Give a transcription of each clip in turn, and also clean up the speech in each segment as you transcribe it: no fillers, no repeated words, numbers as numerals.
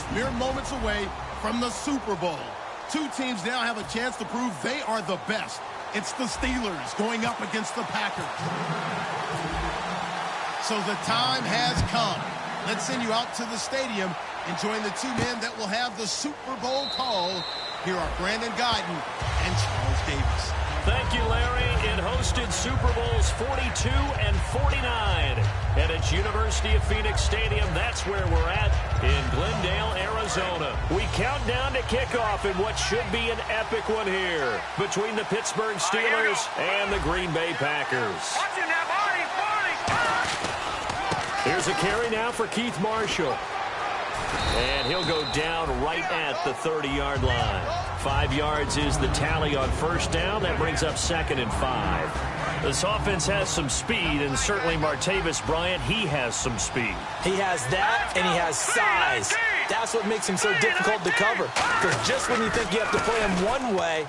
just mere moments away from the Super Bowl. Two teams now have a chance to prove they are the best. It's the Steelers going up against the Packers. So the time has come. Let's send you out to the stadium and join the two men that will have the Super Bowl call. Here are Brandon Guyton and Charles Davis. Thank you, Larry. It hosted Super Bowls 42 and 49. And it's University of Phoenix Stadium. That's where we're at in Glendale, Arizona. We count down to kickoff in what should be an epic one here between the Pittsburgh Steelers and the Green Bay Packers. Here's a carry now for Keith Marshall. And he'll go down right at the 30-yard line. 5 yards is the tally on first down. That brings up 2nd and 5. This offense has some speed, and certainly Martavis Bryant, he has some speed. He has that, and he has size. That's what makes him so difficult to cover. Because just when you think you have to play him one way,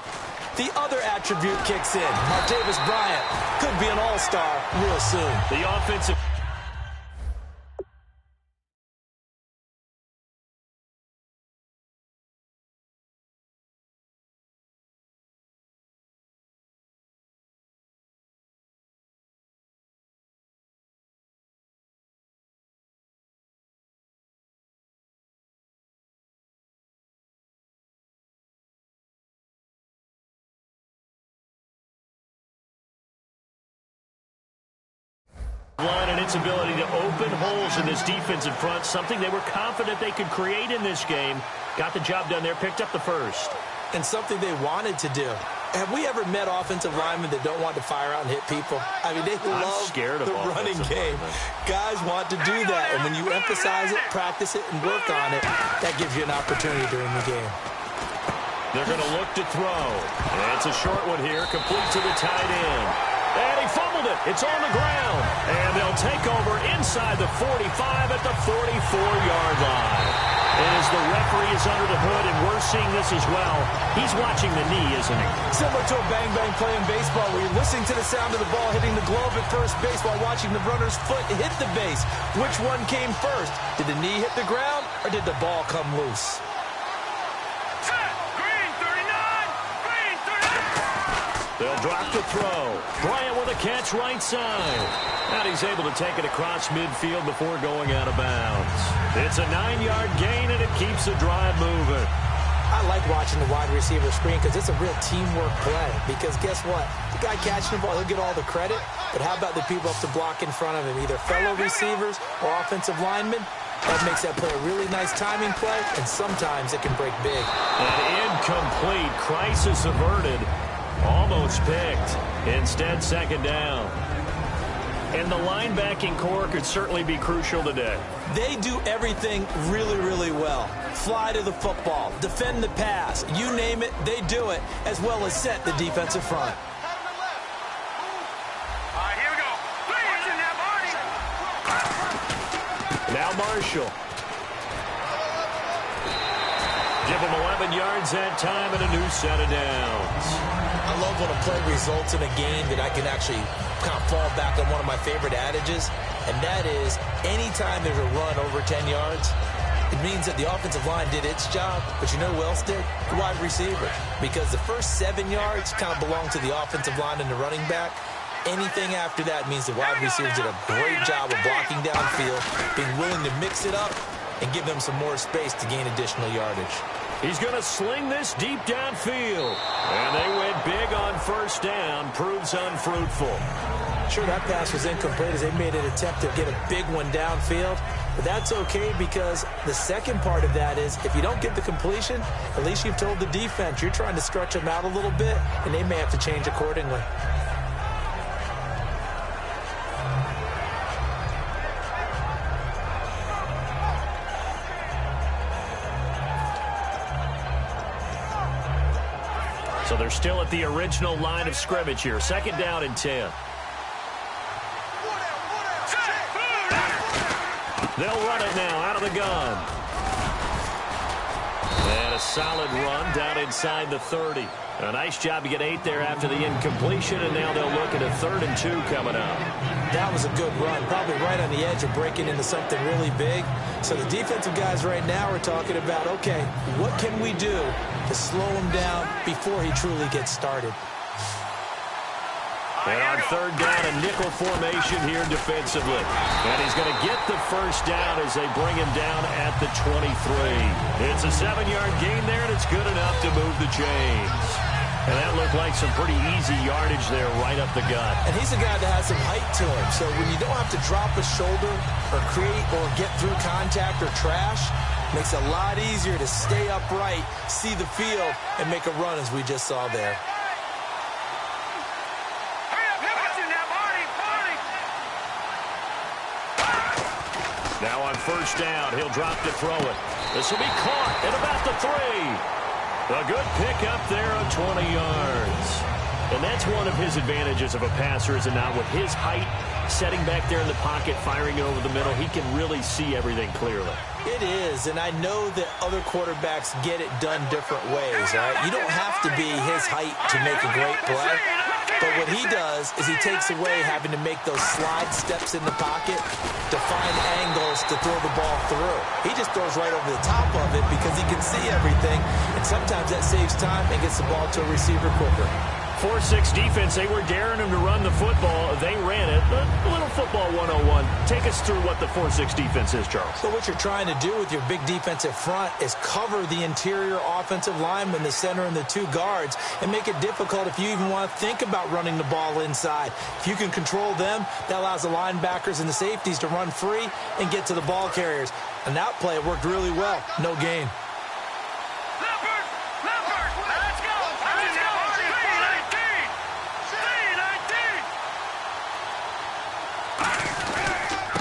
the other attribute kicks in. Martavis Bryant could be an all-star real soon. The offensive... line and its ability to open holes in this defensive front, something they were confident they could create in this game. Got the job done there, picked up the first. And something they wanted to do. Have we ever met offensive linemen that don't want to fire out and hit people? I mean, they love the running game. Guys want to do that, and when you emphasize it, practice it, and work on it, that gives you an opportunity during the game. They're going to look to throw. And it's a short one here, complete to the tight end. And he fumbled it. It's on the ground. And they'll take over inside the 45 at the 44-yard line. And as the referee is under the hood, and we're seeing this as well, he's watching the knee, isn't he? Similar to a bang-bang play in baseball where you're listening to the sound of the ball hitting the glove at first base while watching the runner's foot hit the base. Which one came first? Did the knee hit the ground, or did the ball come loose? They'll drop the throw. Bryant with a catch right side. And he's able to take it across midfield before going out of bounds. It's a 9-yard gain, and it keeps the drive moving. I like watching the wide receiver screen because it's a real teamwork play. Because guess what? The guy catching the ball, he'll get all the credit. But how about the people up to block in front of him, either fellow receivers or offensive linemen? That makes that play a really nice timing play, and sometimes it can break big. An incomplete, crisis averted. Almost picked. Instead, 2nd down. And the linebacking core could certainly be crucial today. They do everything really, really well. Fly to the football, defend the pass, you name it, they do it, as well as set the defensive front. All right, here we go. Now Marshall. Give him 11 yards that time and a new set of downs. I love when a play results in a game that I can actually kind of fall back on one of my favorite adages, and that is anytime there's a run over 10 yards, it means that the offensive line did its job, but you know who else did? The wide receiver. Because the first 7 yards kind of belong to the offensive line and the running back. Anything after that means the wide receivers did a great job of blocking downfield, being willing to mix it up, and give them some more space to gain additional yardage. He's going to sling this deep downfield. And they went big on first down. Proves unfruitful. Sure, that pass was incomplete as they made an attempt to get a big one downfield. But that's okay because the second part of that is if you don't get the completion, at least you've told the defense you're trying to stretch them out a little bit, and they may have to change accordingly. So they're still at the original line of scrimmage here. 2nd down and 10. They'll run it now out of the gun. And a solid run down inside the 30. A nice job to get 8 there after the incompletion, and now they'll look at a 3rd and 2 coming up. That was a good run, probably right on the edge of breaking into something really big. So the defensive guys right now are talking about, okay, what can we do to slow him down before he truly gets started? And on 3rd down, a nickel formation here defensively. And he's going to get the first down as they bring him down at the 23. It's a 7-yard gain there, and it's good enough to move the chains. And that looked like some pretty easy yardage there right up the gut. And he's a guy that has some height to him. So when you don't have to drop a shoulder or create or get through contact or trash, it makes it a lot easier to stay upright, see the field, and make a run as we just saw there. Now on 1st down, he'll drop to throw it. This will be caught at about the 3. A good pickup there on 20 yards. And that's one of his advantages of a passer, is it not? With his height, setting back there in the pocket, firing it over the middle, he can really see everything clearly. It is, and I know that other quarterbacks get it done different ways, right? You don't have to be his height to make a great play. But what he does is he takes away having to make those slide steps in the pocket to find angles to throw the ball through. He just throws right over the top of it because he can see everything, and sometimes that saves time and gets the ball to a receiver quicker. 4-6 defense, they were daring him to run the football. They ran it. A little football 101. Take us through what the 4-6 defense is, Charles. So what you're trying to do with your big defensive front is cover the interior offensive lineman, the center, and the 2 guards, and make it difficult if you even want to think about running the ball inside. If you can control them, that allows the linebackers and the safeties to run free and get to the ball carriers. And that play worked really well. No gain.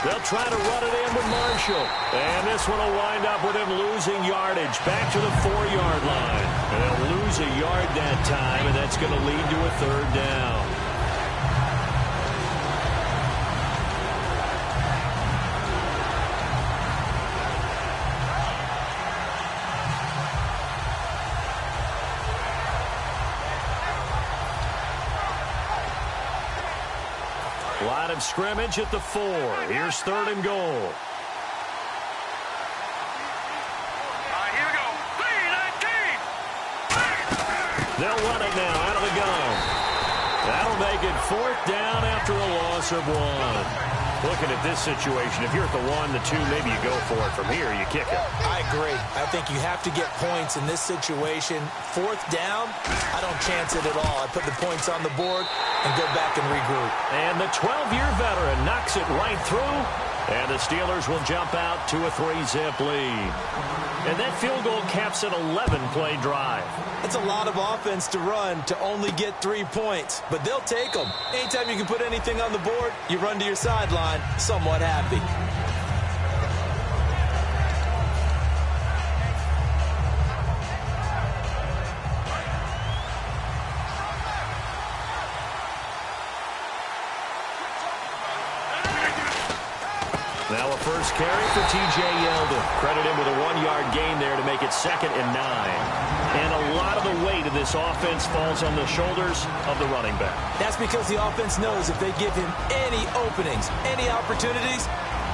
They'll try to run it in with Marshall. And this one will wind up with him losing yardage back to the 4-yard line. And they'll lose a yard that time, and that's going to lead to a 3rd down. Line of scrimmage at the 4. Here's 3rd and goal. Here we go. 3-19. They'll run it now out of the gun. That'll make it 4th down after a loss of 1. Looking at this situation, if you're at the 1, the 2, maybe you go for it. From here, you kick it. I agree. I think you have to get points in this situation. 4th down, I don't chance it at all. I put the points on the board and go back and regroup. And the 12-year veteran knocks it right through. And the Steelers will jump out to a 3-zip lead. And that field goal caps an 11-play drive. That's a lot of offense to run to only get 3 points, but they'll take them. Anytime you can put anything on the board, you run to your sideline somewhat happy. Now a first carry for T.J. Yeldon. Credit him with a 1-yard gain there to make it 2nd and 9. And a lot of the weight of this offense falls on the shoulders of the running back. That's because the offense knows if they give him any openings, any opportunities,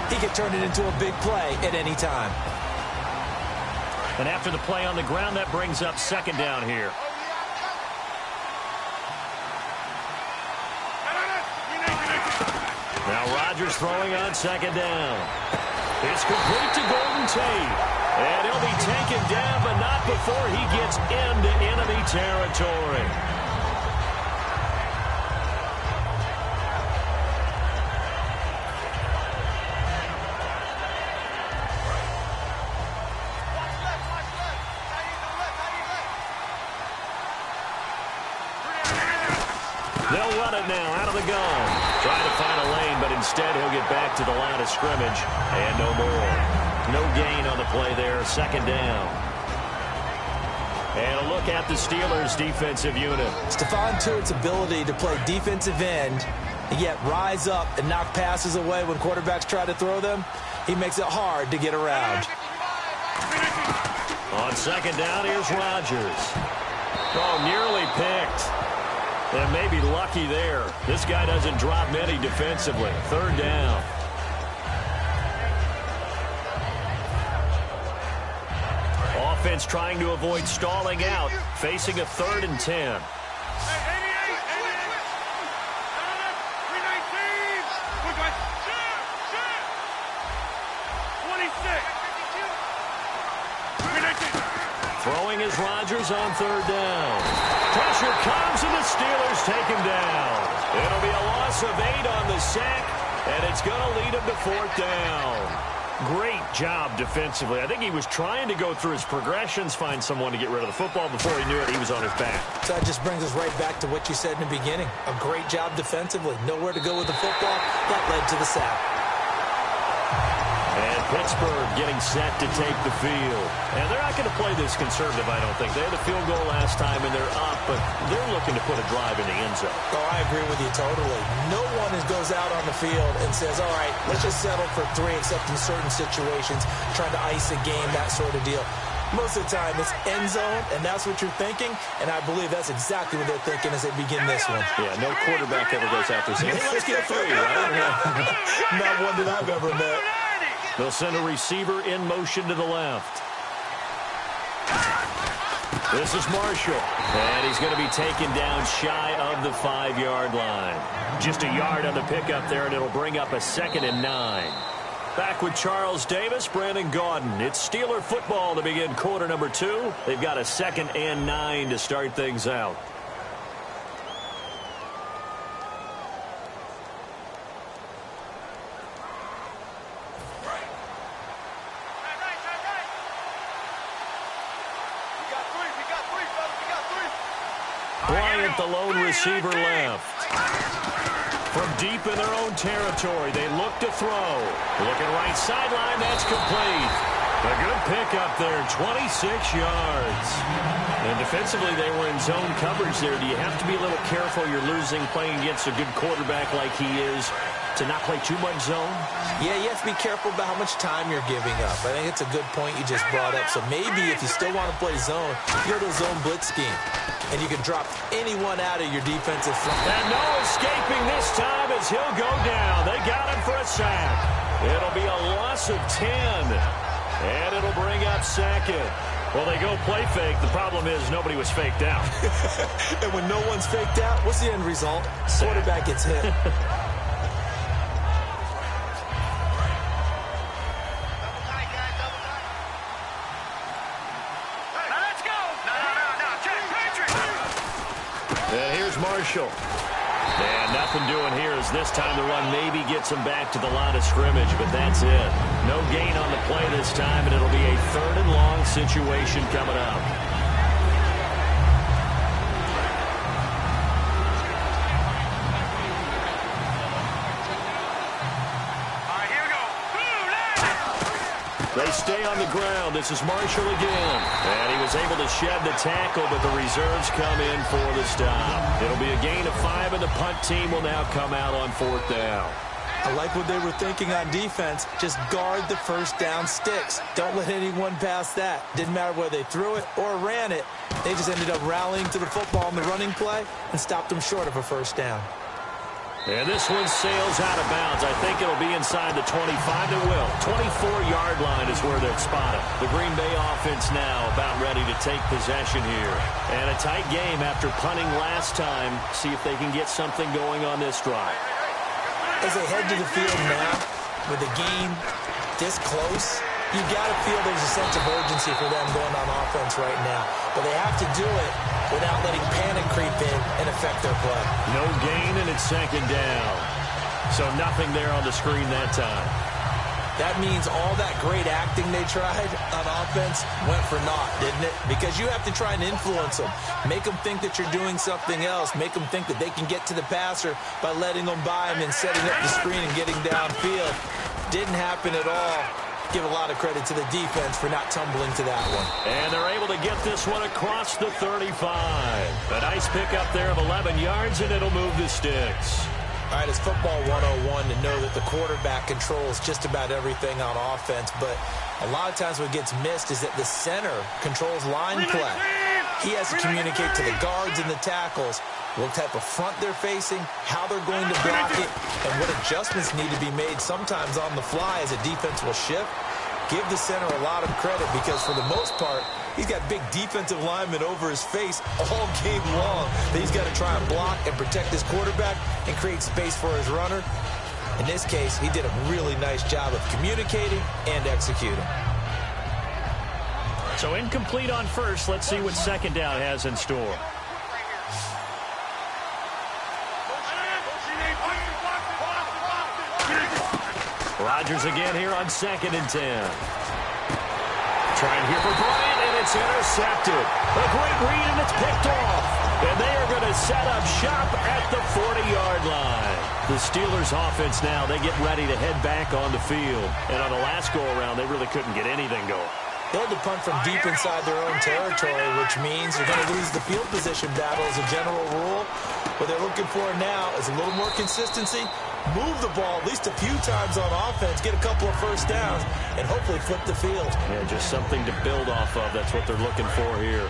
he can turn it into a big play at any time. And after the play on the ground, that brings up 2nd down here. Now Rodgers throwing on 2nd down. It's complete to Golden Tate. And he'll be taken down, but not before he gets into enemy territory. They'll run it now out of the gun. Trying to find a lane, but instead he'll get back to the line of scrimmage. And no more. No gain on the play there. 2nd down. And a look at the Steelers' defensive unit. Stephon Tuitt's ability to play defensive end and yet rise up and knock passes away when quarterbacks try to throw them, he makes it hard to get around. On 2nd down, here's Rodgers. Oh, nearly picked. And maybe lucky there. This guy doesn't drop many defensively. Third down. Offense trying to avoid stalling out, facing a 3rd and 10. 26. Throwing is Rodgers on 3rd down. Pressure comes and the Steelers take him down. It'll be a loss of 8 on the sack, and it's going to lead him to 4th down. Great job defensively. I think he was trying to go through his progressions, find someone to get rid of the football. Before he knew it, he was on his back. So that just brings us right back to what you said in the beginning. A great job defensively. Nowhere to go with the football. That led to the sack. And Pittsburgh getting set to take the field. And they're not going to play this conservative, I don't think. They had a field goal last time, and they're up, but they're looking to put a drive in the end zone. Oh, I agree with you totally. No one goes out on the field and says, all right, let's just settle for 3, except in certain situations, trying to ice a game, that sort of deal. Most of the time, it's end zone, and that's what you're thinking, and I believe that's exactly what they're thinking as they begin this one. Yeah, no quarterback ever goes out there saying, hey, let's get 3, right? Not one that I've ever met. They'll send a receiver in motion to the left. This is Marshall, and he's going to be taken down shy of the 5-yard line. Just a yard on the pickup there, and it'll bring up a 2nd and 9. Back with Charles Davis, Brandon Gaudin. It's Steeler football to begin quarter number 2. They've got a 2nd and 9 to start things out. Bryant, the lone receiver, left. From deep in their own territory, they look to throw. Looking right sideline, that's complete. A good pickup there, 26 yards. And defensively, they were in zone coverage there. Do you have to be a little careful? You're losing playing against a good quarterback like he is to not play too much zone? Yeah, you have to be careful about how much time you're giving up. I think it's a good point you just brought up. So maybe if you still want to play zone, you go to a zone blitz scheme. And you can drop anyone out of your defensive front. And no escaping this time as he'll go down. They got him for a sack. It'll be a loss of 10. And it'll bring up 2nd. Well, they go play fake. The problem is nobody was faked out. And when no one's faked out, what's the end result? Sack. Quarterback gets hit. And here's Marshall. And nothing doing here as this time the run maybe gets him back to the line of scrimmage, but that's it. No gain on the play this time, and it'll be a 3rd and long situation coming up. They stay on the ground. This is Marshall again. And he was able to shed the tackle, but the reserves come in for the stop. It'll be a gain of 5, and the punt team will now come out on 4th down. I like what they were thinking on defense. Just guard the first down sticks. Don't let anyone pass that. Didn't matter whether they threw it or ran it. They just ended up rallying to the football in the running play and stopped them short of a first down. And this one sails out of bounds. I think it'll be inside the 25. It will. 24-yard line is where they'll spot it. The Green Bay offense now about ready to take possession here. And a tight game after punting last time. See if they can get something going on this drive. As they head to the field now, with the game this close, you got to feel there's a sense of urgency for them going on offense right now. But they have to do it without letting panic creep in and affect their play. No gain, and it's 2nd down. So nothing there on the screen that time. That means all that great acting they tried on offense went for naught, didn't it? Because you have to try and influence them. Make them think that you're doing something else. Make them think that they can get to the passer by letting them by him and setting up the screen and getting downfield. Didn't happen at all. Give a lot of credit to the defense for not tumbling to that one. And they're able to get this one across the 35. A nice pickup there of 11 yards, and it'll move the sticks. All right, it's football 101 to know that the quarterback controls just about everything on offense, but a lot of times what gets missed is that the center controls line play. He has to communicate to the guards and the tackles what type of front they're facing, how they're going to block it, and what adjustments need to be made sometimes on the fly as a defense will shift. Give the center a lot of credit because for the most part, he's got big defensive linemen over his face all game long that he's got to try and block and protect his quarterback and create space for his runner. In this case, he did a really nice job of communicating and executing. So incomplete on first. Let's see what second down has in store. Rodgers again here on 2nd and 10. Trying here for Bryant, and it's intercepted. A great read, and it's picked off. And they are going to set up shop at the 40-yard line. The Steelers' offense now, they get ready to head back on the field. And on the last go-around, they really couldn't get anything going. They had to punt from deep inside their own territory, which means they're going to lose the field position battle as a general rule. What they're looking for now is a little more consistency, move the ball at least a few times on offense, get a couple of first downs, and hopefully flip the field. Yeah, just something to build off of. That's what they're looking for here.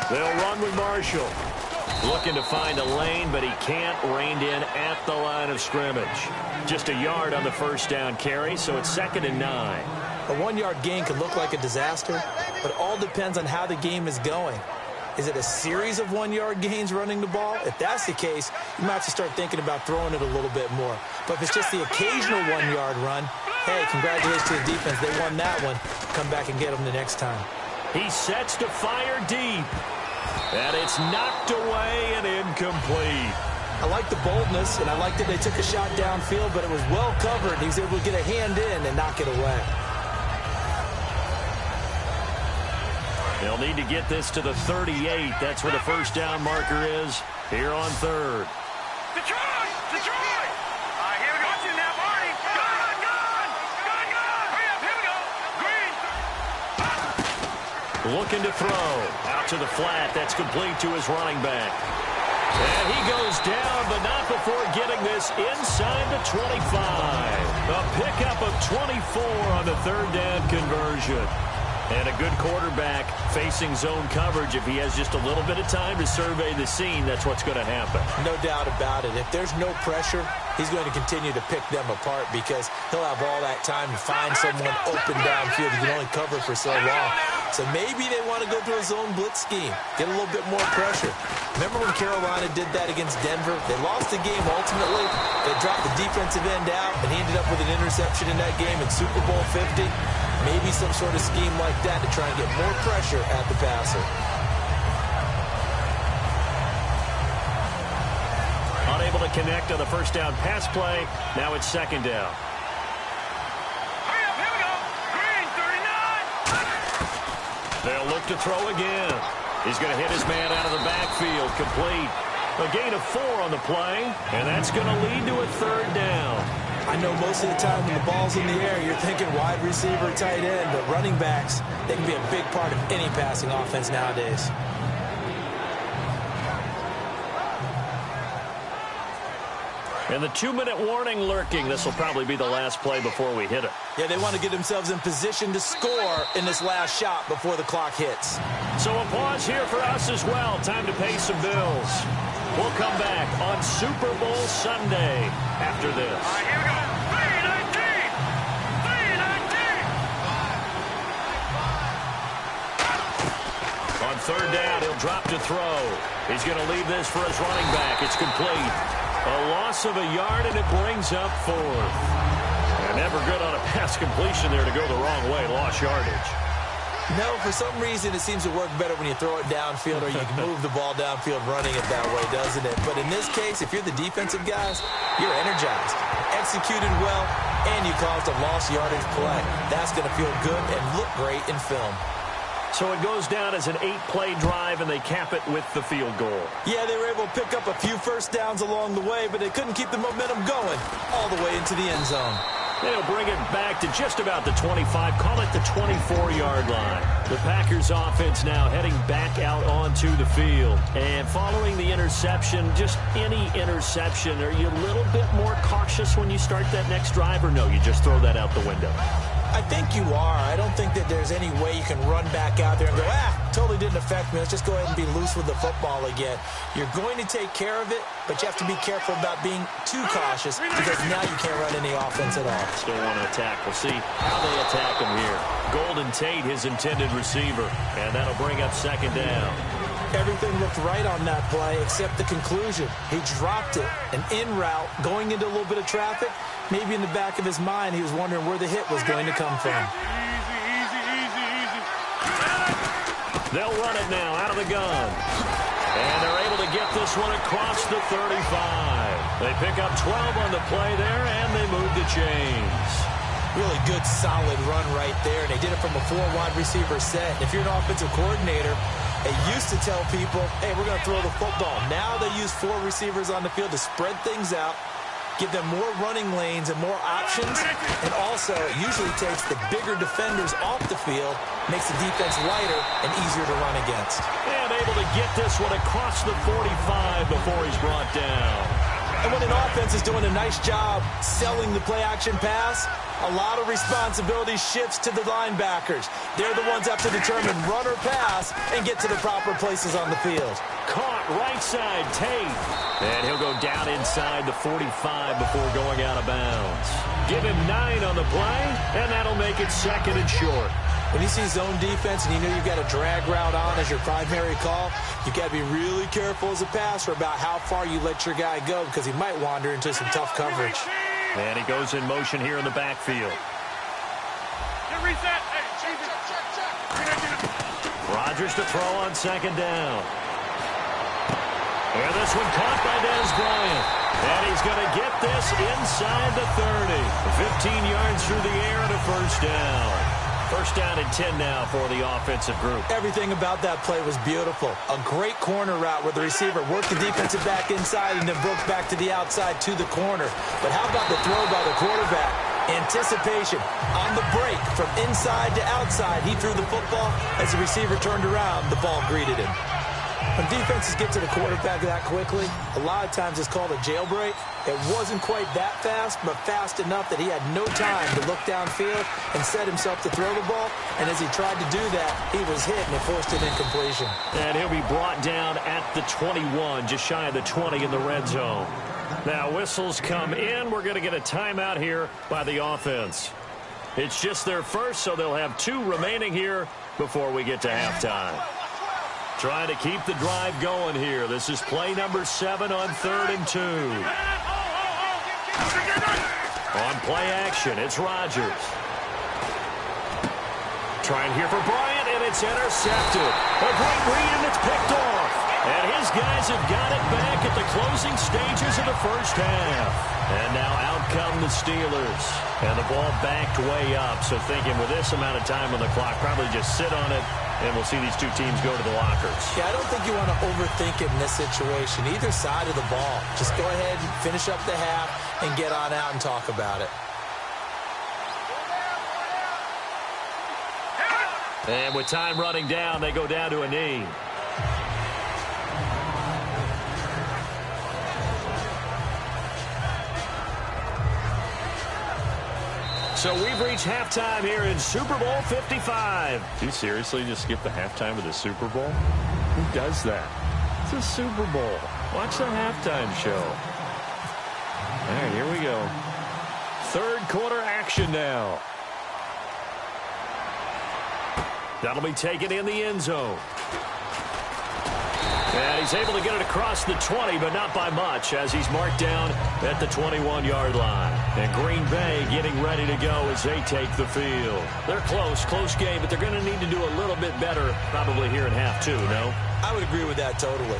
They'll run with Marshall. Looking to find a lane, but he can't. Reined in at the line of scrimmage. Just a yard on the first down carry, so it's 2nd and 9. A 1-yard gain could look like a disaster, but it all depends on how the game is going. Is it a series of 1-yard gains running the ball? If that's the case, you might have to start thinking about throwing it a little bit more. But if it's just the occasional 1-yard run, hey, congratulations to the defense. They won that one. Come back and get them the next time. He sets to fire deep. And it's knocked away and incomplete. I like the boldness, and I like that they took a shot downfield, but it was well covered. He was able to get a hand in and knock it away. They'll need to get this to the 38. That's where the first down marker is here on 3rd. Detroit! Detroit! Here we go. Watch it now, Barney. Gun! Hurry up, here we go. Green. Looking to throw. Out to the flat. That's complete to his running back. And he goes down, but not before getting this inside the 25. A pickup of 24 on the 3rd down conversion. And a good quarterback facing zone coverage. If he has just a little bit of time to survey the scene, that's what's going to happen. No doubt about it. If there's no pressure, he's going to continue to pick them apart because he'll have all that time to find someone open downfield. He can only cover for so long. So maybe they want to go to a zone blitz scheme, get a little bit more pressure. Remember when Carolina did that against Denver? They lost the game ultimately. They dropped the defensive end out, and he ended up with an interception in that game in Super Bowl 50. Maybe some sort of scheme like that to try and get more pressure at the passer. Unable to connect on the first down pass play. Now it's 2nd down. Hurry up, here we go. Green, 39. They'll look to throw again. He's going to hit his man out of the backfield. Complete. A gain of 4 on the play, and that's going to lead to a 3rd down. I know most of the time when the ball's in the air, you're thinking wide receiver, tight end, but running backs, they can be a big part of any passing offense nowadays. And the 2-minute warning lurking. This will probably be the last play before we hit it. Yeah, they want to get themselves in position to score in this last shot before the clock hits. So a pause here for us as well. Time to pay some bills. We'll come back on Super Bowl Sunday after this. Here we go. 319. 319. On 3rd down, he'll drop to throw. He's going to leave this for his running back. It's complete. A loss of a yard, and it brings up 4th. And never good on a pass completion there to go the wrong way. Lost yardage. No, for some reason, it seems to work better when you throw it downfield or you can move the ball downfield running it that way, doesn't it? But in this case, if you're the defensive guys, you're energized, executed well, and you caused a lost yardage play. That's going to feel good and look great in film. So it goes down as an 8-play drive, and they cap it with the field goal. Yeah, they were able to pick up a few first downs along the way, but they couldn't keep the momentum going all the way into the end zone. They'll bring it back to just about the 25, call it the 24-yard line. The Packers offense now heading back out onto the field. And following the interception, just any interception, are you a little bit more cautious when you start that next drive, or no, you just throw that out the window? I think you are. I don't think that there's any way you can run back out there and go, totally didn't affect me. Let's just go ahead and be loose with the football again. You're going to take care of it, but you have to be careful about being too cautious because now you can't run any offense at all. Still want to attack. We'll see how they attack him here. Golden Tate, his intended receiver, and that'll bring up second down. Everything looked right on that play except the conclusion. He dropped it, an in route, going into a little bit of traffic. Maybe in the back of his mind, he was wondering where the hit was going to come from. Easy. They'll run it now out of the gun. And they're able to get this one across the 35. They pick up 12 on the play there, and they move the chains. Really good, solid run right there. And they did it from a 4-wide receiver set. And if you're an offensive coordinator, they used to tell people, hey, we're going to throw the football. Now they use 4 receivers on the field to spread things out, give them more running lanes and more options, and also usually takes the bigger defenders off the field, makes the defense lighter and easier to run against. And able to get this one across the 45 before he's brought down. And when an offense is doing a nice job selling the play-action pass, a lot of responsibility shifts to the linebackers. They're the ones that have to determine run or pass and get to the proper places on the field. Caught right side, Tate. And he'll go down inside the 45 before going out of bounds. Give him 9 on the play, and that'll make it second and short. When you see zone defense and you know you've got a drag route on as your primary call, you've got to be really careful as a passer about how far you let your guy go because he might wander into some tough coverage. And he goes in motion here in the backfield. Reset. Rodgers to throw on second down. And this one caught by Dez Bryant. And he's going to get this inside the 30. 15 yards through the air and a first down. First down and 10 now for the offensive group. Everything about that play was beautiful. A great corner route where the receiver worked the defensive back inside and then broke back to the outside to the corner. But how about the throw by the quarterback? Anticipation on the break from inside to outside. He threw the football. As the receiver turned around, the ball greeted him. When defenses get to the quarterback that quickly, a lot of times it's called a jailbreak. It wasn't quite that fast, but fast enough that he had no time to look downfield and set himself to throw the ball. And as he tried to do that, he was hit and it forced an incompletion. And he'll be brought down at the 21, just shy of the 20 in the red zone. Now whistles come in. We're going to get a timeout here by the offense. It's just their first, so they'll have 2 remaining here before we get to halftime. Trying to keep the drive going here. This is play number 7 on 3rd and 2. On play action, it's Rodgers. Trying here for Bryant, and it's intercepted. A great read, and it's picked off. And his guys have got it back at the closing stages of the first half. And now out come the Steelers. And the ball backed way up. So thinking with this amount of time on the clock, probably just sit on it. And we'll see these 2 teams go to the lockers. Yeah, I don't think you want to overthink it in this situation. Either side of the ball. Just go ahead and finish up the half and get on out and talk about it. And with time running down, they go down to a knee. So we've reached halftime here in Super Bowl 55. Do you seriously just skip the halftime of the Super Bowl? Who does that? It's a Super Bowl. Watch the halftime show. All right, here we go. 3rd quarter action now. That'll be taken in the end zone. And he's able to get it across the 20, but not by much, as he's marked down at the 21-yard line. And Green Bay getting ready to go as they take the field. They're close game, but they're going to need to do a little bit better probably here in half 2, no? I would agree with that totally.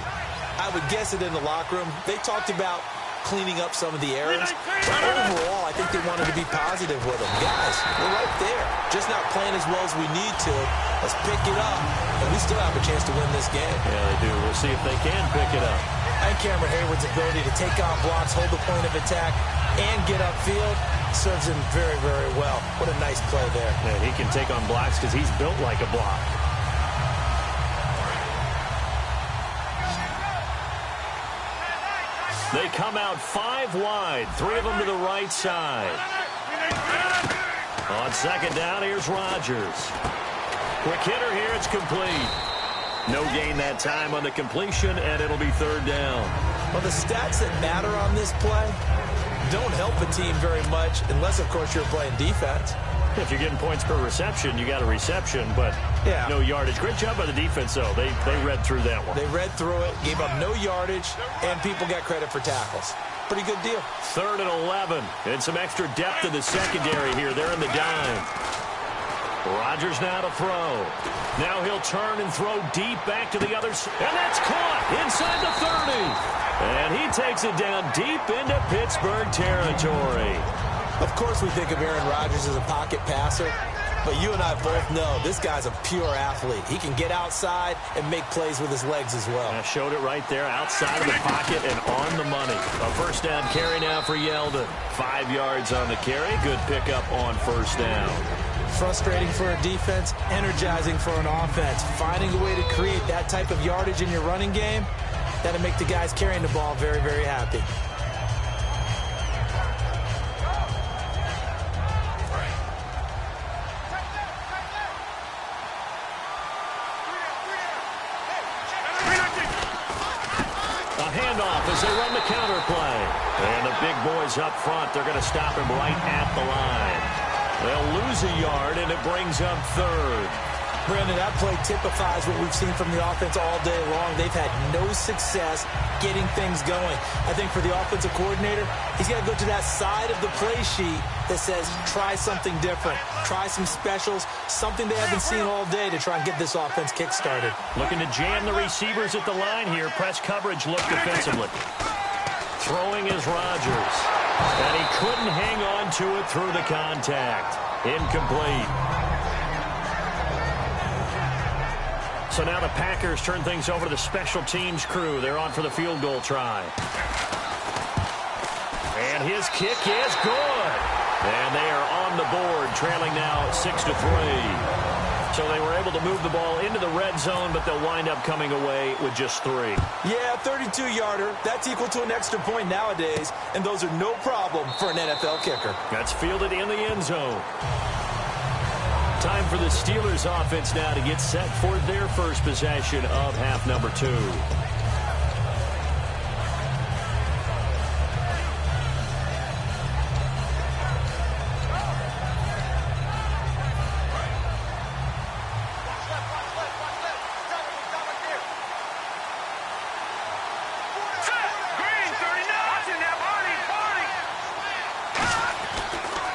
I would guess it in the locker room. They talked about cleaning up some of the errors. But overall, I think they wanted to be positive with them. Guys, we're right there. Just not playing as well as we need to. Let's pick it up. And we still have a chance to win this game. Yeah, they do. We'll see if they can pick it up. And Cameron Hayward's ability to take on blocks, hold the point of attack, and get upfield serves him very, very well. What a nice play there. And he can take on blocks because he's built like a block. They come out 5 wide, 3 of them to the right side. On second down, here's Rodgers. Quick hitter here, it's complete. No gain that time on the completion, and it'll be 3rd down. Well, the stats that matter on this play don't help a team very much unless, of course, you're playing defense. If you're getting points per reception, you got a reception, but no yardage. Great job by the defense, though. They read through that one. They read through it, gave up no yardage, and people got credit for tackles. Pretty good deal. 3rd and 11, and some extra depth in the secondary here. They're in the dime. Rodgers now to throw. Now he'll turn and throw deep back to the other side, and that's caught inside the 30. And he takes it down deep into Pittsburgh territory. Of course, we think of Aaron Rodgers as a pocket passer, but you and I both know this guy's a pure athlete. He can get outside and make plays with his legs as well. I showed it right there, outside of the pocket and on the money. A 1st down carry now for Yeldon. 5 yards on the carry. Good pickup on 1st down. Frustrating for a defense, energizing for an offense. Finding a way to create that type of yardage in your running game, that'll make the guys carrying the ball very, very happy. As they run the counter play. And the big boys up front, they're going to stop him right at the line. They'll lose a yard, and it brings up 3rd. Brandon, that play typifies what we've seen from the offense all day long. They've had no success getting things going. I think for the offensive coordinator, he's got to go to that side of the play sheet that says, try something different. Try some specials, something they haven't seen all day to try and get this offense kick-started. Looking to jam the receivers at the line here. Press coverage look defensively. Throwing is Rodgers. And he couldn't hang on to it through the contact. Incomplete. So now the Packers turn things over to the special teams crew. They're on for the field goal try. And his kick is good. And they are on the board, trailing now 6-3. So they were able to move the ball into the red zone, but they'll wind up coming away with just 3. Yeah, 32-yarder. That's equal to an extra point nowadays, and those are no problem for an NFL kicker. That's fielded in the end zone. Time for the Steelers offense now to get set for their first possession of half number 2.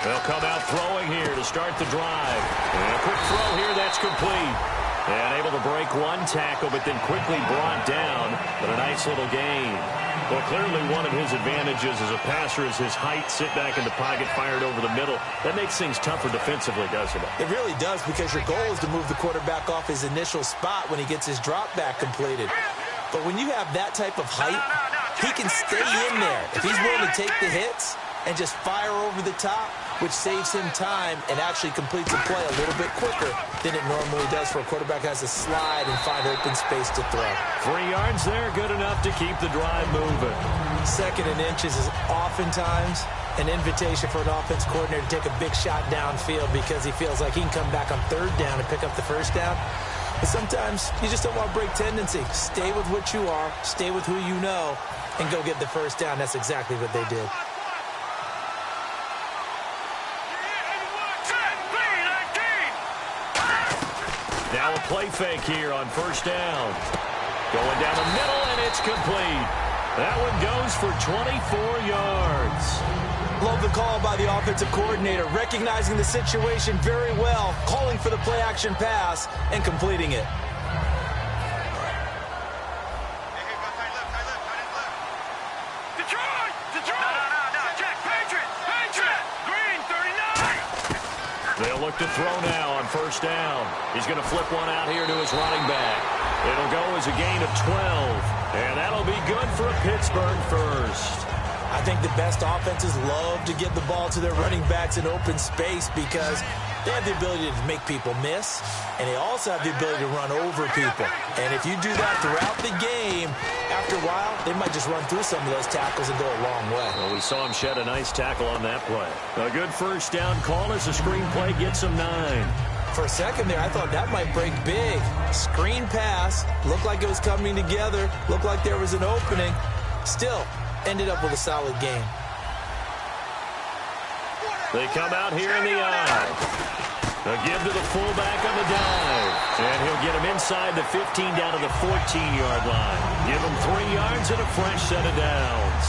They'll come out throwing here to start the drive. And a quick throw here, that's complete. And able to break one tackle, but then quickly brought down. But a nice little gain. Well, clearly one of his advantages as a passer is his height, sit back in the pocket, fired over the middle. That makes things tougher defensively, doesn't it? It really does, because your goal is to move the quarterback off his initial spot when he gets his drop back completed. But when you have that type of height, he can stay in there. If he's willing to take the hits and just fire over the top, which saves him time and actually completes a play a little bit quicker than it normally does for a quarterback has to slide and find open space to throw. 3 yards there, good enough to keep the drive moving. 2nd and inches is oftentimes an invitation for an offense coordinator to take a big shot downfield because he feels like he can come back on 3rd down and pick up the 1st down. But sometimes you just don't want to break tendency. Stay with what you are, stay with who you know, and go get the 1st down. That's exactly what they did. Now a play fake here on 1st down. Going down the middle, and it's complete. That one goes for 24 yards. Love the call by the offensive coordinator, recognizing the situation very well, calling for the play-action pass, and completing it. They'll look to throw now on 1st down. He's going to flip one out here to his running back. It'll go as a gain of 12. And that'll be good for a Pittsburgh first. I think the best offenses love to get the ball to their running backs in open space because they have the ability to make people miss, and they also have the ability to run over people. And if you do that throughout the game, after a while, they might just run through some of those tackles and go a long way. Well, we saw him shed a nice tackle on that play. A good first down call as the screen play gets him 9. For a second there, I thought that might break big. Screen pass, looked like it was coming together, looked like there was an opening. Still, ended up with a solid game. They come out here in the eye. A give to the fullback on the dive. And he'll get him inside the 15 down to the 14-yard line. Give him 3 yards and a fresh set of downs.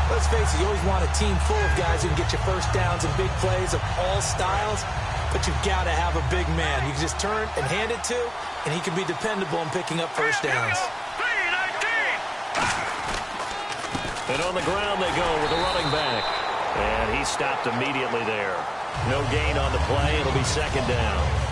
Let's face it, you always want a team full of guys who can get you first downs and big plays of all styles, but you've got to have a big man. You can just turn and hand it to, and he can be dependable in picking up first downs. And on the ground they go with the running back. And he stopped immediately there. No gain on the play. It'll be second down.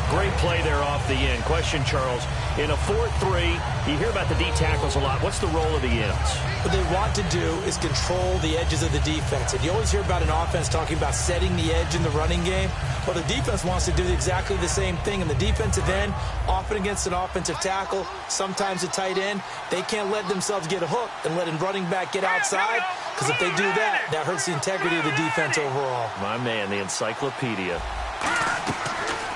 Great play there off the end. Question, Charles. In a 4-3, you hear about the D tackles a lot. What's the role of the ends? What they want to do is control the edges of the defense. And you always hear about an offense talking about setting the edge in the running game. Well, the defense wants to do exactly the same thing. And the defensive end, often against an offensive tackle, sometimes a tight end, they can't let themselves get hooked and let a running back get outside. Because if they do that, that hurts the integrity of the defense overall. My man, the encyclopedia.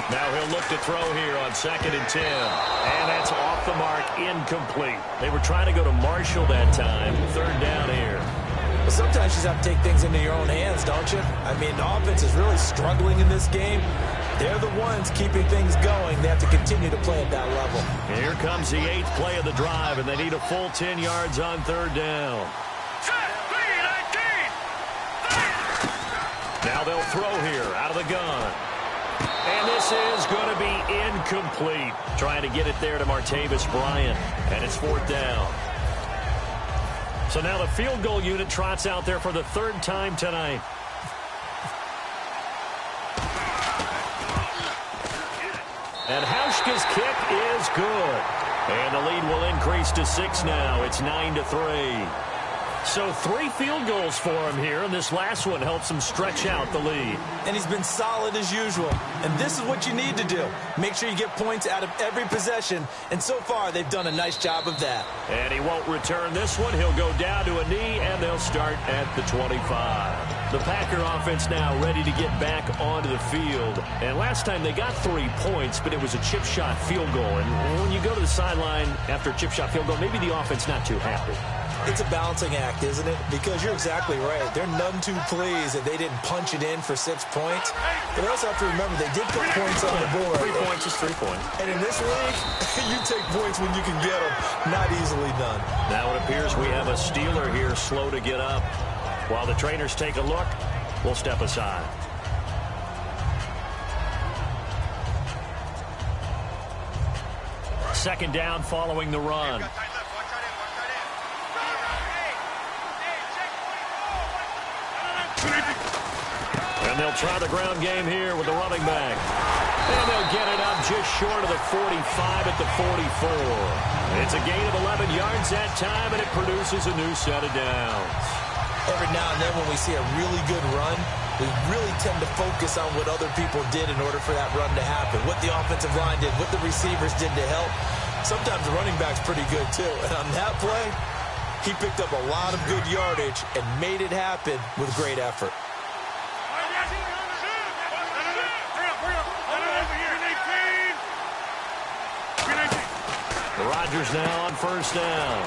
Now he'll look to throw here on 2nd and 10. And that's off the mark, incomplete. They were trying to go to Marshall that time. 3rd down here. Well, sometimes you just have to take things into your own hands, don't you? I mean, the offense is really struggling in this game. They're the ones keeping things going. They have to continue to play at that level. And here comes the 8th play of the drive, and they need a full 10 yards on 3rd down. Now they'll throw here out of the gun. And this is going to be incomplete. Trying to get it there to Martavis Bryant. And it's 4th down. So now the field goal unit trots out there for the 3rd time tonight. And Hauschka's kick is good. And the lead will increase to 6 now. It's 9-3. So 3 field goals for him here, and this last one helps him stretch out the lead. And he's been solid as usual. And this is what you need to do. Make sure you get points out of every possession. And so far, they've done a nice job of that. And he won't return this one. He'll go down to a knee, and they'll start at the 25. The Packer offense now ready to get back onto the field. And last time they got 3 points, but it was a chip shot field goal. And when you go to the sideline after a chip shot field goal, maybe the offense not too happy. It's a balancing act, isn't it? Because you're exactly right. They're none too pleased that they didn't punch it in for 6 points. But they also have to remember they did put points on the board. 3 points is 3 points. And in this league, you take points when you can get them. Not easily done. Now it appears we have a Steeler here slow to get up. While the trainers take a look, we'll step aside. Second down following the run. And they'll try the ground game here with the running back. And they'll get it up just short of the 45 at the 44. It's a gain of 11 yards that time, and it produces a new set of downs. Every now and then when we see a really good run, we really tend to focus on what other people did in order for that run to happen. What the offensive line did, what the receivers did to help. Sometimes the running back's pretty good too. And on that play, he picked up a lot of good yardage and made it happen with great effort. Rodgers now on first down.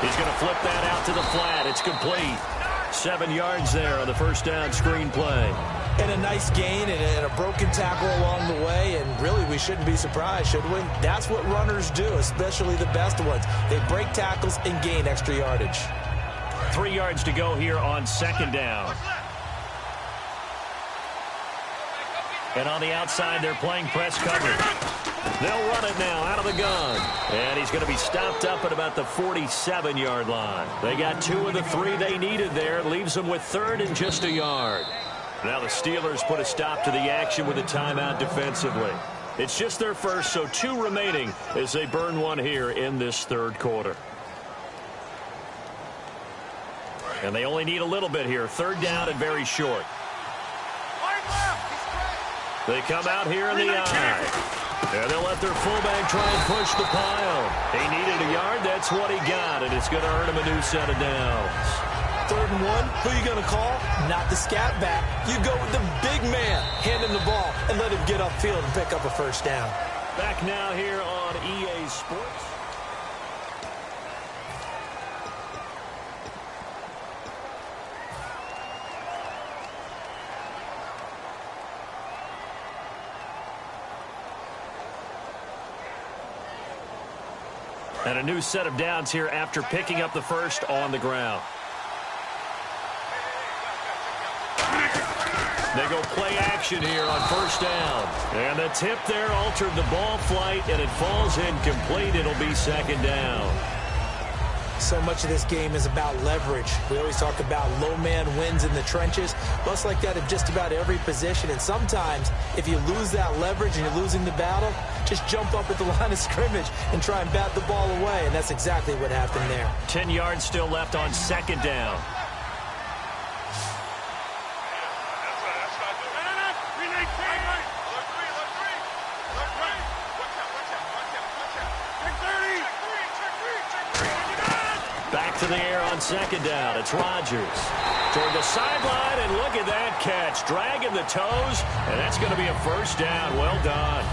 He's going to flip that out to the flat. It's complete. 7 yards there on the first down screen play. And a nice gain and a broken tackle along the way. And really, we shouldn't be surprised, should we? That's what runners do, especially the best ones. They break tackles and gain extra yardage. 3 yards to go here on second down. And on the outside, they're playing press coverage. They'll run it now out of the gun. And he's going to be stopped up at about the 47-yard line. They got 2 of the 3 they needed there. It leaves them with 3rd and just a yard. Now the Steelers put a stop to the action with a timeout defensively. It's just their first, so 2 remaining as they burn one here in this 3rd quarter. And they only need a little bit here. Third down and very short. They come out here in the eye. And they'll let their fullback try and push the pile. He needed a yard. That's what he got. And it's going to earn him a new set of downs. 3rd and 1, who are you going to call? Not the scat back. You go with the big man. Hand him the ball and let him get upfield and pick up a first down. Back now here on EA Sports. And a new set of downs here after picking up the first on the ground. They go play action here on first down. And the tip there altered the ball flight, and it falls incomplete. It'll be 2nd down. So much of this game is about leverage. We always talk about low man wins in the trenches. Well, it's like that of just about every position. And sometimes, if you lose that leverage and you're losing the battle, just jump up at the line of scrimmage and try and bat the ball away. And that's exactly what happened there. 10 yards still left on 2nd down. Back to the air on 2nd down. It's Rodgers. Toward the sideline, and look at that catch. Dragging the toes, and that's going to be a first down. Well done.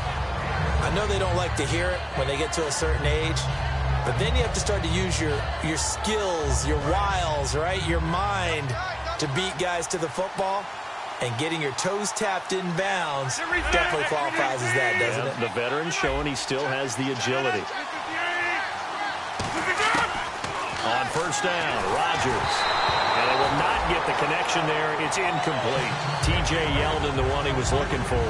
I know they don't like to hear it when they get to a certain age, but then you have to start to use your skills, your wiles, right? Your mind to beat guys to the football. And getting your toes tapped in bounds definitely qualifies as that, doesn't it? The veteran showing he still has the agility. On first down, Rodgers. And they will not get the connection there. It's incomplete. T.J. Yeldon, the one he was looking for.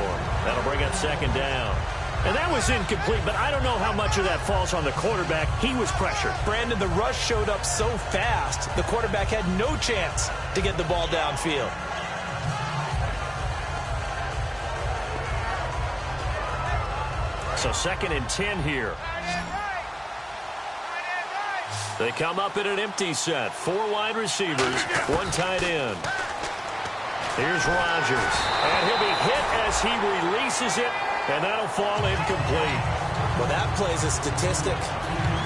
That'll bring up 2nd down. And that was incomplete, but I don't know how much of that falls on the quarterback. He was pressured. Brandon, the rush showed up so fast, the quarterback had no chance to get the ball downfield. So 2nd and 10 here. They come up in an empty set. 4 wide receivers, 1 tight end. Here's Rodgers. And he'll be hit as he releases it, and that'll fall incomplete. Well, that plays a statistic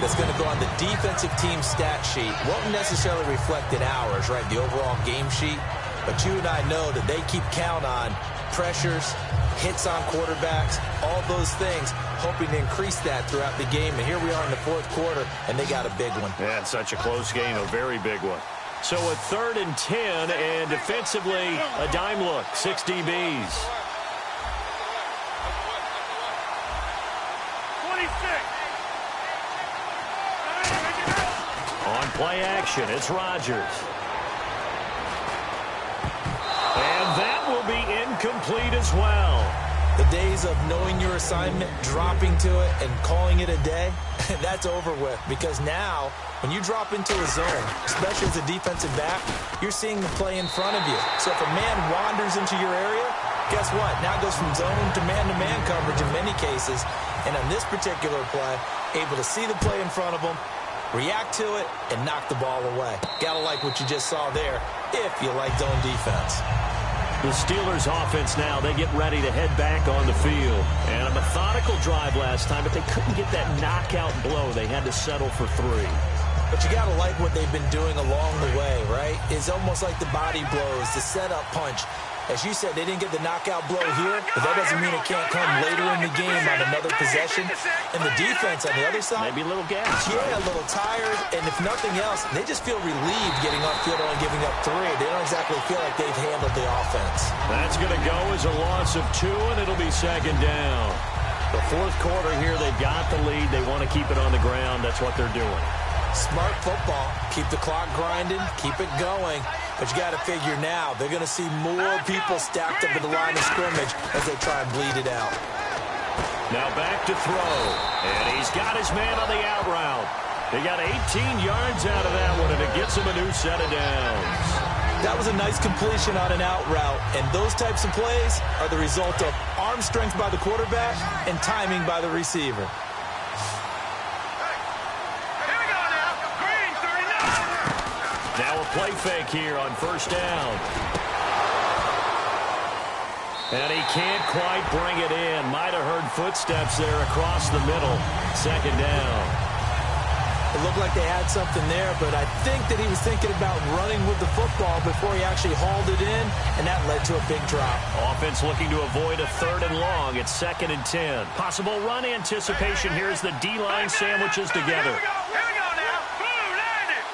that's going to go on the defensive team stat sheet. Won't necessarily reflect in ours, right, the overall game sheet. But you and I know that they keep count on pressures, hits on quarterbacks, all those things, hoping to increase that throughout the game. And here we are in the 4th quarter, and they got a big one. Yeah, it's such a close game, a very big one. So a 3rd and 10, and defensively, a dime look, 6 DBs. 26. On play action, it's Rodgers. And that will be incomplete as well. The days of knowing your assignment, dropping to it, and calling it a day, that's over with. Because now, when you drop into a zone, especially as a defensive back, you're seeing the play in front of you. So if a man wanders into your area, guess what? Now it goes from zone to man-to-man coverage in many cases. And on this particular play, able to see the play in front of him, react to it, and knock the ball away. Gotta like what you just saw there, if you like zone defense. The Steelers offense now, they get ready to head back on the field. And a methodical drive last time, but they couldn't get that knockout blow. They had to settle for 3. But you got to like what they've been doing along the way, right? It's almost like the body blows, the setup punch. As you said, they didn't get the knockout blow here, but that doesn't mean it can't come later in the game on another possession. And the defense on the other side, maybe a little gas. Yeah, a little tired. And if nothing else, they just feel relieved getting upfield and giving up 3. They don't exactly feel like they've handled the offense. That's going to go as a loss of 2, and it'll be 2nd down. The 4th quarter here, they've got the lead. They want to keep it on the ground. That's what they're doing. Smart football. Keep the clock grinding. Keep it going. But you got to figure now, they're going to see more people stacked up at the line of scrimmage as they try and bleed it out. Now back to throw. And he's got his man on the out route. He got 18 yards out of that one, and it gets him a new set of downs. That was a nice completion on an out route. And those types of plays are the result of arm strength by the quarterback and timing by the receiver. Now a play fake here on first down. And he can't quite bring it in. Might have heard footsteps there across the middle. Second down. It looked like they had something there, but I think that he was thinking about running with the football before he actually hauled it in, and that led to a big drop. Offense looking to avoid a 3rd and long. It's 2nd and 10. Possible run anticipation here as the D-line sandwiches together. Here we go now. Boom, landed.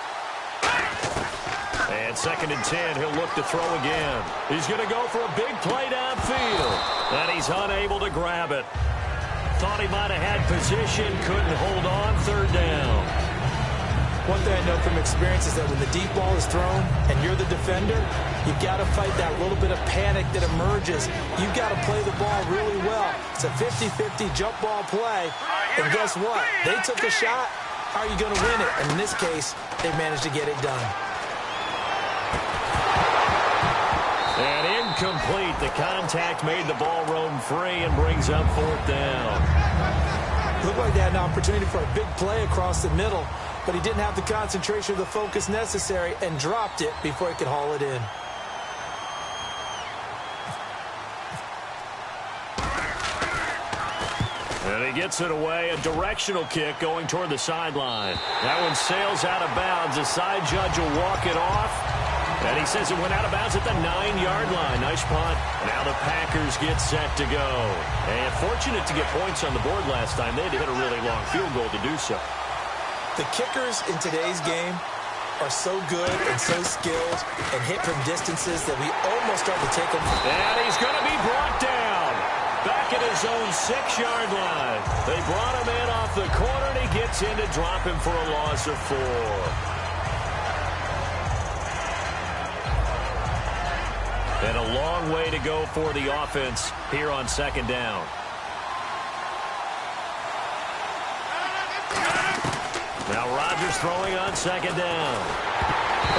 And 2nd and 10, he'll look to throw again. He's going to go for a big play downfield, and he's unable to grab it. Thought he might have had position, couldn't hold on, 3rd down. One thing I know from experience is that when the deep ball is thrown and you're the defender, you've got to fight that little bit of panic that emerges. You've got to play the ball really well. It's a 50-50 jump ball play. And guess what? They took a shot. How are you going to win it? And in this case, they managed to get it done. And incomplete. The contact made the ball roam free and brings up 4th down. Looked like they had an opportunity for a big play across the middle, but he didn't have the concentration or the focus necessary and dropped it before he could haul it in. And he gets it away, a directional kick going toward the sideline. That one sails out of bounds. The side judge will walk it off. And he says it went out of bounds at the 9-yard line. Nice punt. Now the Packers get set to go. And fortunate to get points on the board last time. They had to hit a really long field goal to do so. The kickers in today's game are so good and so skilled and hit from distances that we almost start to take them. And he's going to be brought down. Back at his own 6-yard line. They brought him in off the corner, and he gets in to drop him for a loss of 4. And a long way to go for the offense here on 2nd down. Now Rodgers throwing on 2nd down.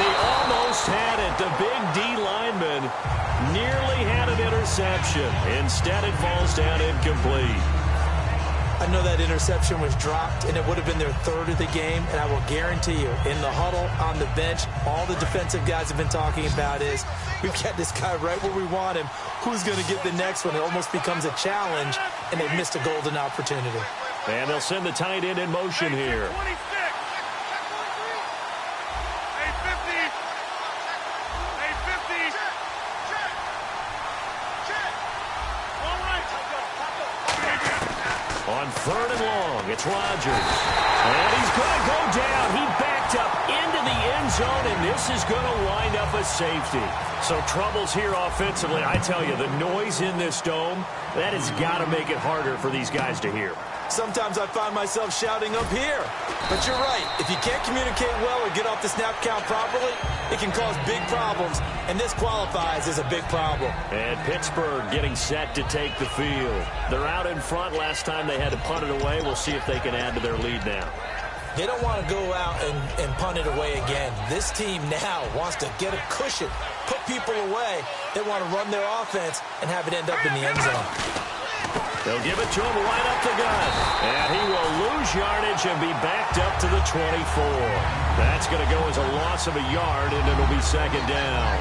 He almost had it. The big D lineman nearly had an interception. Instead, it falls down incomplete. I know that interception was dropped, and it would have been their 3rd of the game, and I will guarantee you, in the huddle, on the bench, all the defensive guys have been talking about is, we've got this guy right where we want him. Who's going to get the next one? It almost becomes a challenge, and they've missed a golden opportunity. And they'll send the tight end in motion here. 26. 850. On 3rd and long, it's Rodgers. And he's going to go down. He backed up into the end zone, and this is going to wind up a safety. So troubles here offensively. I tell you, the noise in this dome, that has got to make it harder for these guys to hear. Sometimes I find myself shouting up here. But you're right. If you can't communicate well or get off the snap count properly, it can cause big problems. And this qualifies as a big problem. And Pittsburgh getting set to take the field. They're out in front. Last time they had to punt it away. We'll see if they can add to their lead now. They don't want to go out and punt it away again. This team now wants to get a cushion, put people away. They want to run their offense and have it end up in the end zone. They'll give it to him right up the gut. And he will lose yardage and be backed up to the 24. That's going to go as a loss of a yard, and it'll be 2nd down.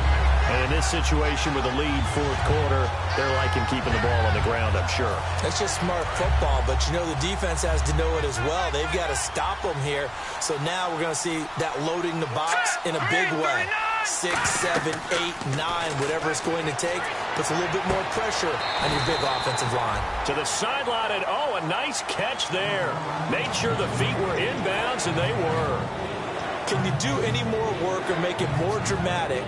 And in this situation with a lead 4th quarter, they're liking keeping the ball on the ground, I'm sure. That's just smart football, but you know the defense has to know it as well. They've got to stop them here. So now we're going to see that loading the box in a big way. 6, 7, 8, 9, whatever it's going to take, puts a little bit more pressure on your big offensive line. To the sideline, and oh, a nice catch there. Made sure the feet were inbounds, and they were. Can you do any more work or make it more dramatic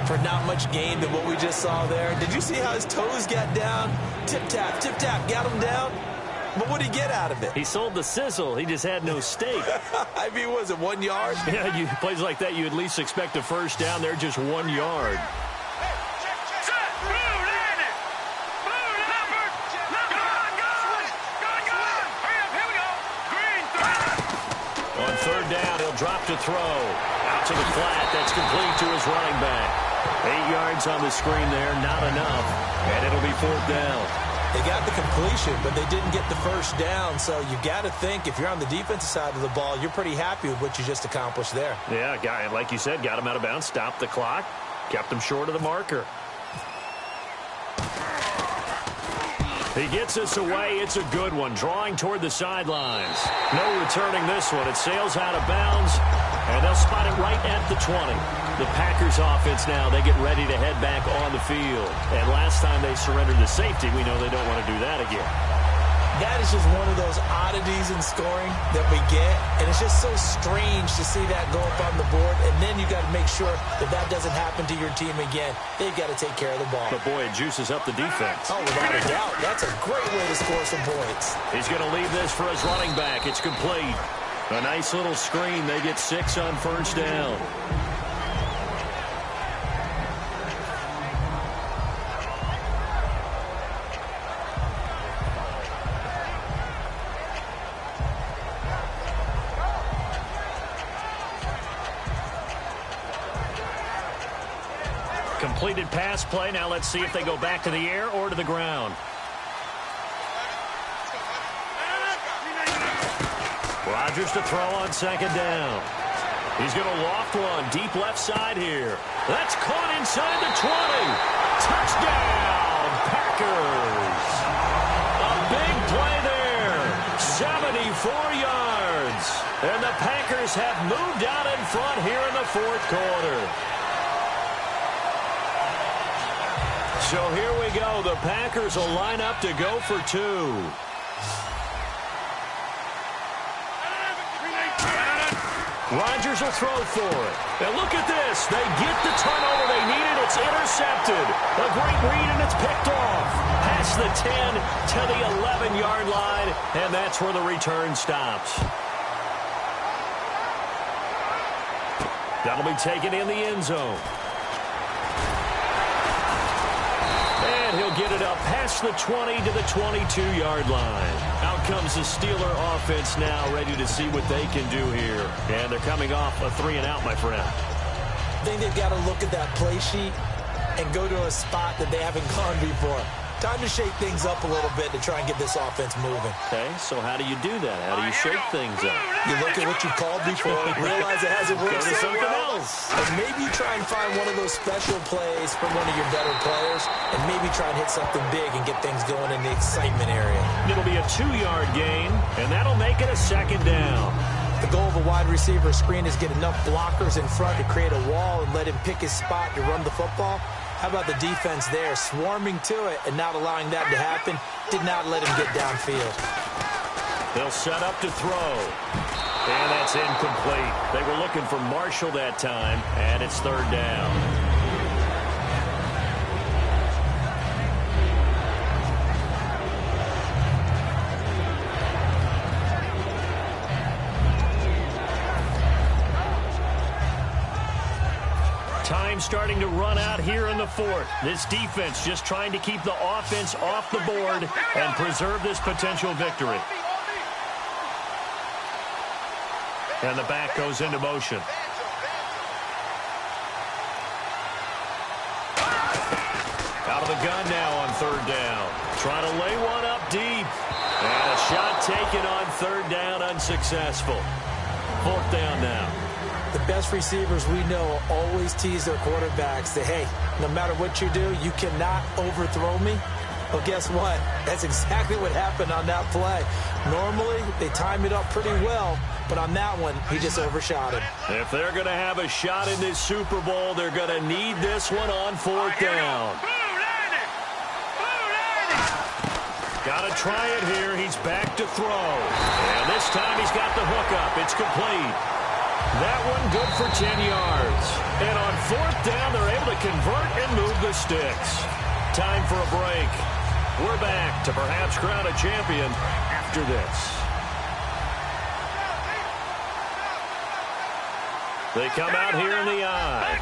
for not much gain than what we just saw there? Did you see how his toes got down? Tip-tap, got him down. But what did he get out of it? He sold the sizzle. He just had no steak. I mean, was it 1 yard? Yeah, plays like that, you at least expect a first down. They're just 1 yard. On 3rd down, he'll drop to throw. Out to the flat. That's complete to his running back. 8 yards on the screen there, not enough. And it'll be 4th down. They got the completion, but they didn't get the first down. So you got to think if you're on the defensive side of the ball, you're pretty happy with what you just accomplished there. Yeah, guy, like you said, got him out of bounds, stopped the clock, kept him short of the marker. He gets us away. It's a good one, drawing toward the sidelines. No returning this one. It sails out of bounds, and they'll spot it right at the 20. The Packers offense now, they get ready to head back on the field. And last time they surrendered the safety, we know they don't want to do that again. That is just one of those oddities in scoring that we get, and it's just so strange to see that go up on the board, and then you got to make sure that that doesn't happen to your team again. They've got to take care of the ball. But, boy, it juices up the defense. Oh, without a doubt. That's a great way to score some points. He's going to leave this for his running back. It's complete. A nice little screen. They get 6 on first down. Completed pass play. Now let's see if they go back to the air or to the ground. Rodgers to throw on second down. He's going to loft one deep left side here. That's caught inside the 20. Touchdown, Packers. A big play there. 74 yards. And the Packers have moved out in front here in the fourth quarter. So here we go. The Packers will line up to go for 2. Rodgers will throw for it. And look at this. They get the turnover they needed. It's intercepted. A great read, and it's picked off. Past the 10 to the 11-yard line, and that's where the return stops. That'll be taken in the end zone. And he'll get it up past the 20 to the 22-yard line. Out comes the Steeler offense now, ready to see what they can do here. And they're coming off a 3-and-out, my friend. I think they've got to look at that play sheet and go to a spot that they haven't gone before. Time to shake things up a little bit to try and get this offense moving. Okay, so how do you do that? How do you shake things up? You look at what you called before, realize it hasn't worked so something well, else. and maybe you try and find one of those special plays from one of your better players, and maybe try and hit something big and get things going in the excitement area. It'll be a 2-yard gain, and that'll make it a second down. The goal of a wide receiver screen is get enough blockers in front to create a wall and let him pick his spot to run the football. How about the defense there, swarming to it and not allowing that to happen? Did not let him get downfield. They'll set up to throw. And that's incomplete. They were looking for Marshall that time, and it's third down. Time starting to run out here in the fourth. This defense just trying to keep the offense off the board and preserve this potential victory. And the back goes into motion. Out of the gun now on third down. Trying to lay one up deep. And a shot taken on third down, unsuccessful. Fourth down now. The best receivers we know always tease their quarterbacks that, hey, no matter what you do, you cannot overthrow me. Well, guess what? That's exactly what happened on that play. Normally, they time it up pretty well, but on that one, he just overshot it. If they're going to have a shot in this Super Bowl, they're going to need this one on fourth down. Got to try it here. He's back to throw. And this time he's got the hook up. It's complete. That one good for 10 yards. And on fourth down, they're able to convert and move the sticks. Time for a break. We're back to perhaps crown a champion after this. They come out here in the eye.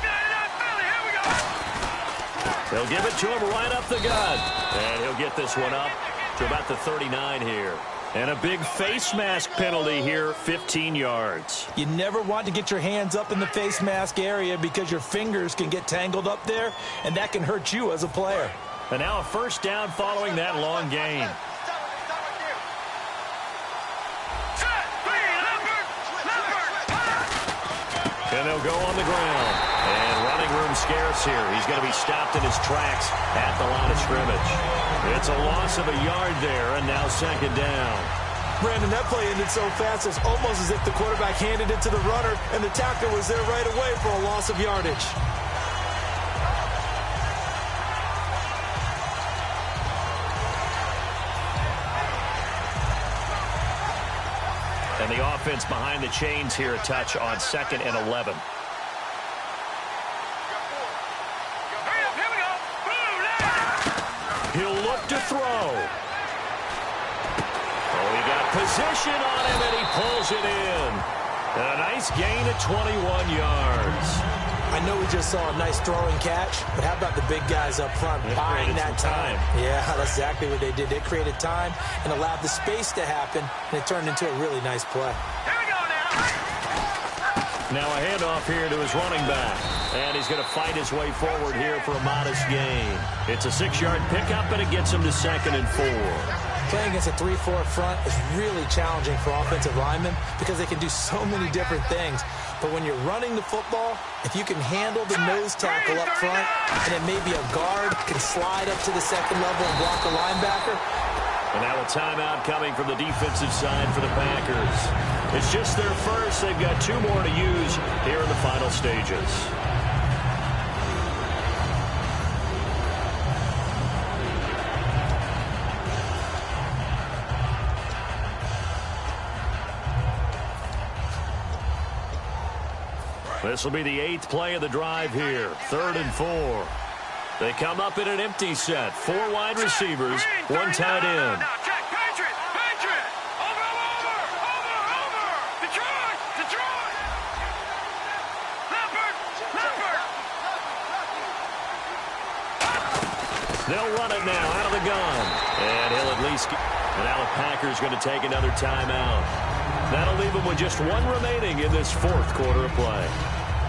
They'll give it to him right up the gut. And he'll get this one up to about the 39 here. And a big face mask penalty here, 15 yards. You never want to get your hands up in the face mask area because your fingers can get tangled up there, and that can hurt you as a player. And now a first down following that long gain. And they'll go on the ground. And running room scarce here. He's going to be stopped in his tracks at the line of scrimmage. It's a loss of a yard there, and now second down. Brandon, that play ended so fast, it's almost as if the quarterback handed it to the runner, and the tackler was there right away for a loss of yardage. And the offense behind the chains here, a touch on 2nd and 11. He'll look to throw. Oh, he got position on him, and he pulls it in. And a nice gain of 21 yards. I know we just saw a nice throwing catch, but how about the big guys up front buying that time? Yeah, that's exactly what they did. They created time and allowed the space to happen, and it turned into a really nice play. Here we go now. Now a handoff here to his running back. And he's going to fight his way forward here for a modest gain. It's a 6-yard pickup, and it gets him to 2nd and 4. Playing against a 3-4 front is really challenging for offensive linemen because they can do so many different things. But when you're running the football, if you can handle the nose tackle up front, and then maybe a guard can slide up to the 2nd level and block a linebacker. And now a timeout coming from the defensive side for the Packers. It's just their first. They've got 2 more to use here in the final stages. This will be the 8th play of the drive here. 3rd and 4. They come up in an empty set. 4 wide receivers, 1 tight end. Now check. Patriot. Over. Detroit. Leopard. They'll run it now out of the gun. And he'll at least get... And now the Packers going to take another timeout. That'll leave them with just 1 remaining in this 4th quarter of play.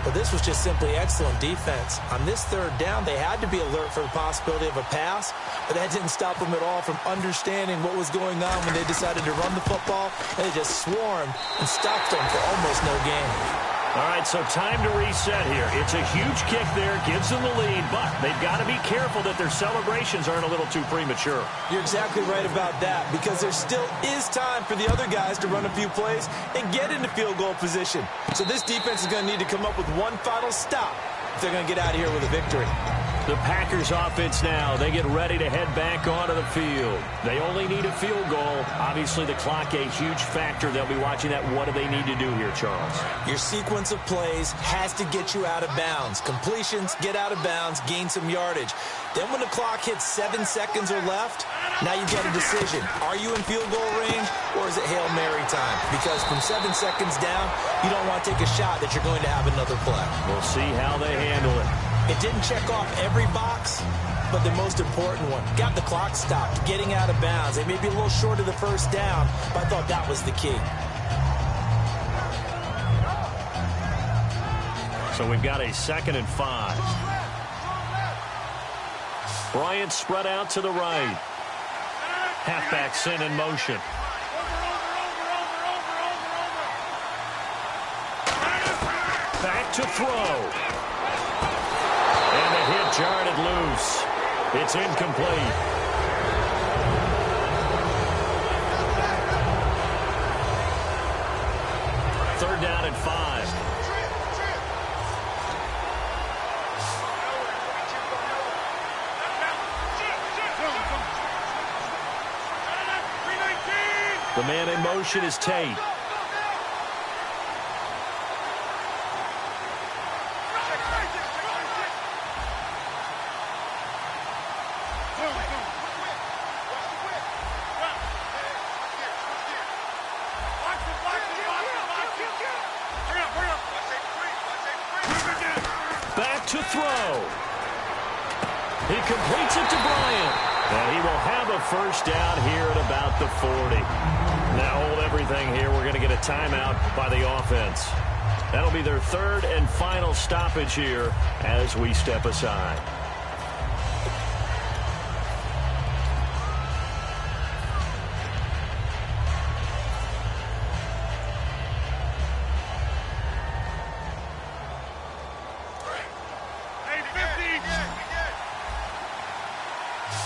But this was just simply excellent defense. On this 3rd down, they had to be alert for the possibility of a pass, but that didn't stop them at all from understanding what was going on when they decided to run the football, and they just swarmed and stopped them for almost no gain. All right, so time to reset here. It's a huge kick there, gives them the lead, but they've got to be careful that their celebrations aren't a little too premature. You're exactly right about that, because there still is time for the other guys to run a few plays and get into field goal position. So this defense is going to need to come up with one final stop if they're going to get out of here with a victory. The Packers offense now, they get ready to head back onto the field. They only need a field goal. Obviously, the clock a huge factor. They'll be watching that. What do they need to do here, Charles? Your sequence of plays has to get you out of bounds. Completions, get out of bounds, gain some yardage. Then when the clock hits 7 seconds or left, now you've got a decision. Are you in field goal range, or is it Hail Mary time? Because from 7 seconds down, you don't want to take a shot that you're going to have another play. We'll see how they handle it. It didn't check off every box, but the most important one. Got the clock stopped, getting out of bounds. They may be a little short of the first down, but I thought that was the key. So we've got a 2nd and 5. Bryant spread out to the right. Halfback sent in motion. Back to throw. And the hit jarred it loose. It's incomplete. Third down and 5. The man in motion is Tate. Back to throw. He completes it to Bryant. And he will have a first down here at about the 40. Now hold everything here. We're going to get a timeout by the offense. That'll be their 3rd and final stoppage here as we step aside.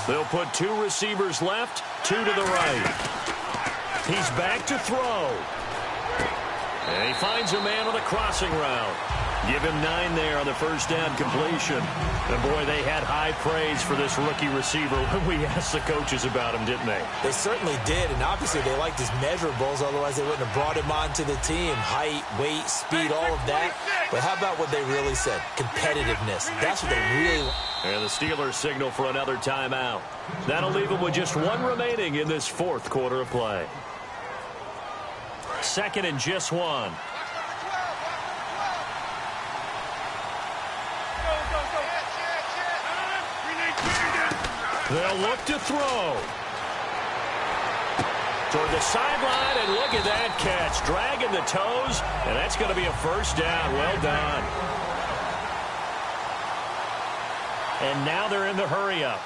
They'll put 2 receivers left, 2 to the right. He's back to throw. And he finds a man on the crossing route. Give him 9 there on the first down completion. And, boy, they had high praise for this rookie receiver when we asked the coaches about him, didn't they? They certainly did, and obviously they liked his measurables, otherwise they wouldn't have brought him onto the team. Height, weight, speed, all of that. But how about what they really said? Competitiveness. That's what they really... And the Steelers signal for another timeout. That'll leave them with just 1 remaining in this 4th quarter of play. 2nd and just 1. They'll look to throw. Toward the sideline, and look at that catch. Dragging the toes, and that's going to be a first down. Well done. And now they're in the hurry-up.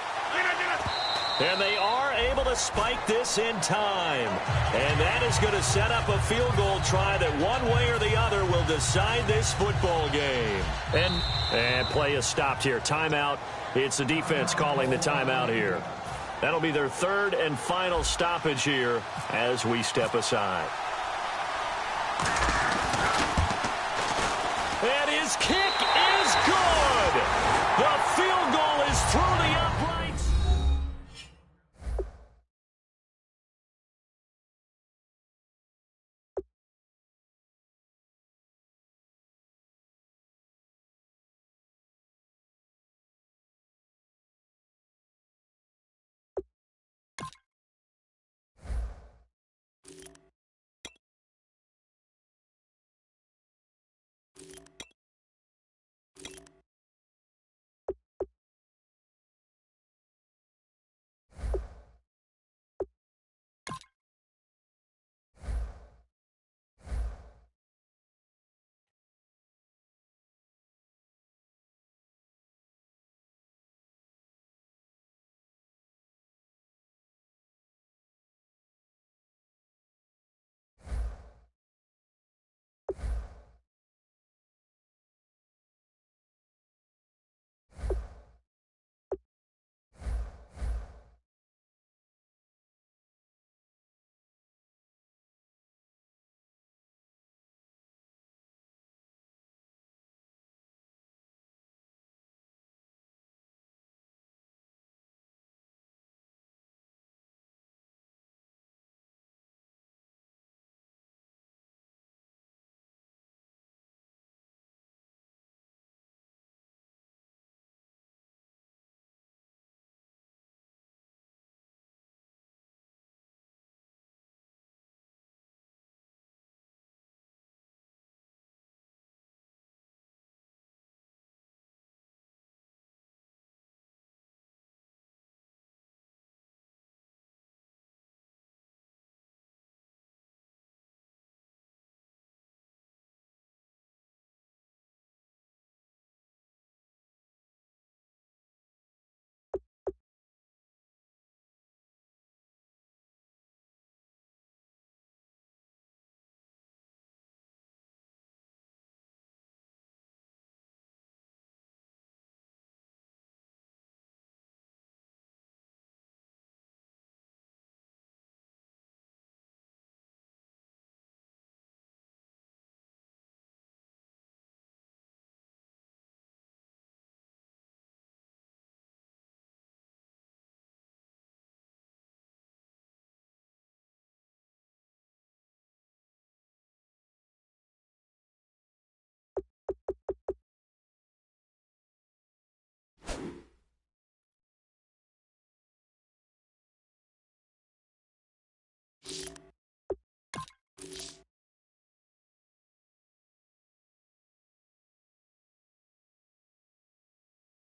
And they are able to spike this in time. And that is going to set up a field goal try that one way or the other will decide this football game. And play is stopped here. Timeout. It's the defense calling the timeout here. That'll be their 3rd and final stoppage here as we step aside. That is kicked.